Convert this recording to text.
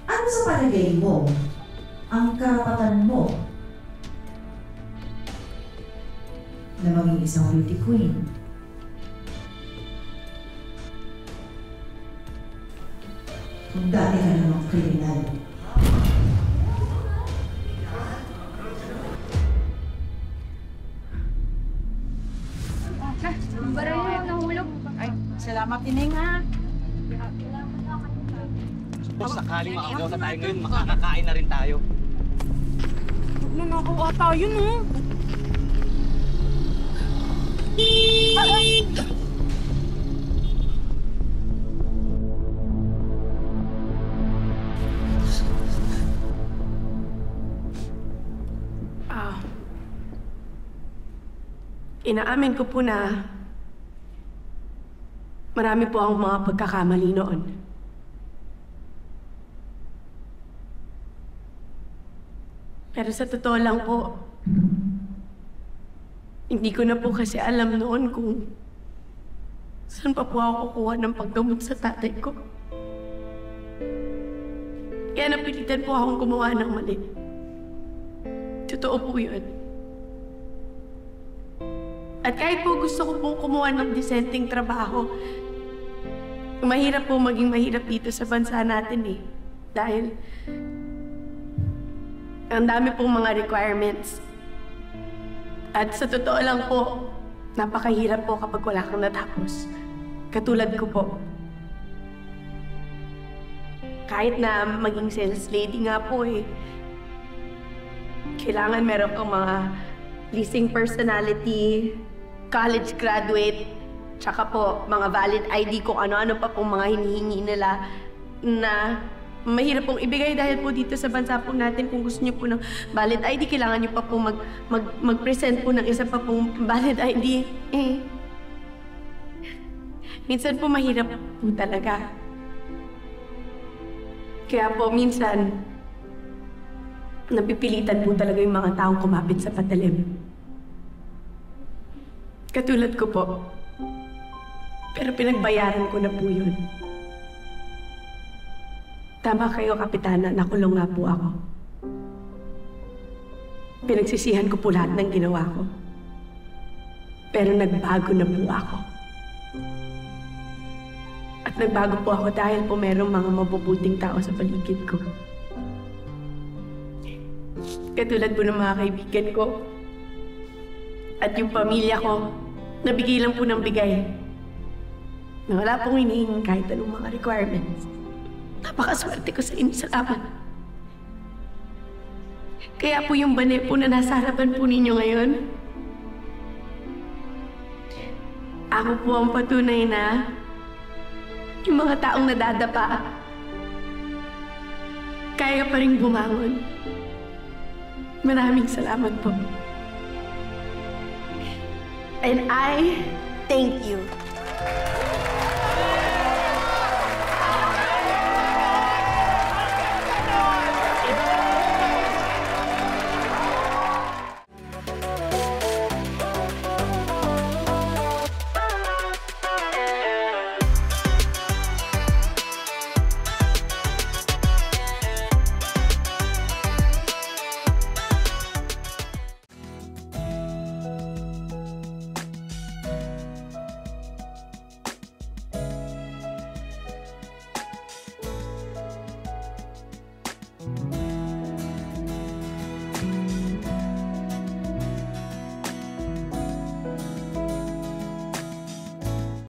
Ano sa palagay mo ang karapatan mo na maging isang beauty queen? Kung dati ka namang kriminal. Baray mo yung nahulog. Ay, salamat Ining ha. Kung sakaling makagaw na tayo ngayon, makakakain na rin tayo. Nanakaw ata yun oh. Inaamin ko po na marami po ang mga pagkakamali noon. Pero sa totoo lang po, hindi ko na po kasi alam noon kung saan pa po ako kukuha ng paggamot sa tatay ko. Kaya napilitan po akong gumawa ng mali. Totoo po yun. At kahit po gusto ko pong kumuha ng disenteng trabaho, mahirap po maging mahirap dito sa bansa natin eh. Dahil ang dami pong mga requirements. At sa totoo lang po, napakahirap po kapag wala kang natapos. Katulad ko po. Kahit na maging sales lady nga po eh, kailangan meron kang mga leasing personality, college graduate, tsaka po mga valid ID kung ano-ano pa pong mga hinihingi nila na mahirap pong ibigay dahil po dito sa bansa po natin kung gusto niyo po ng valid ID, kailangan niyo pa po mag-present po ng isa pa pong valid ID. Minsan po mahirap po talaga. Kaya po minsan, napipilitan po talaga yung mga taong kumapit sa patalim. Katulad ko po. Pero pinagbayaran ko na po yun. Tama kayo, Kapitana. Nakulong nga po ako. Pinagsisihan ko po lahat ng ginawa ko. Pero nagbago na po ako. At nagbago po ako dahil po merong mga mabubuting tao sa paligid ko. Katulad po ng mga kaibigan ko. At yung pamilya ko, nabigay lang po ng bigay. Na wala pong hinihingin kahit anong mga requirements. Napakaswerte ko sa inyo. Salamat. Kaya po yung bane po na nasa harapan po ninyo ngayon, ako po ang patunay na yung mga taong nadadapa, kaya pa rin bumangon. Maraming salamat po. And I thank you.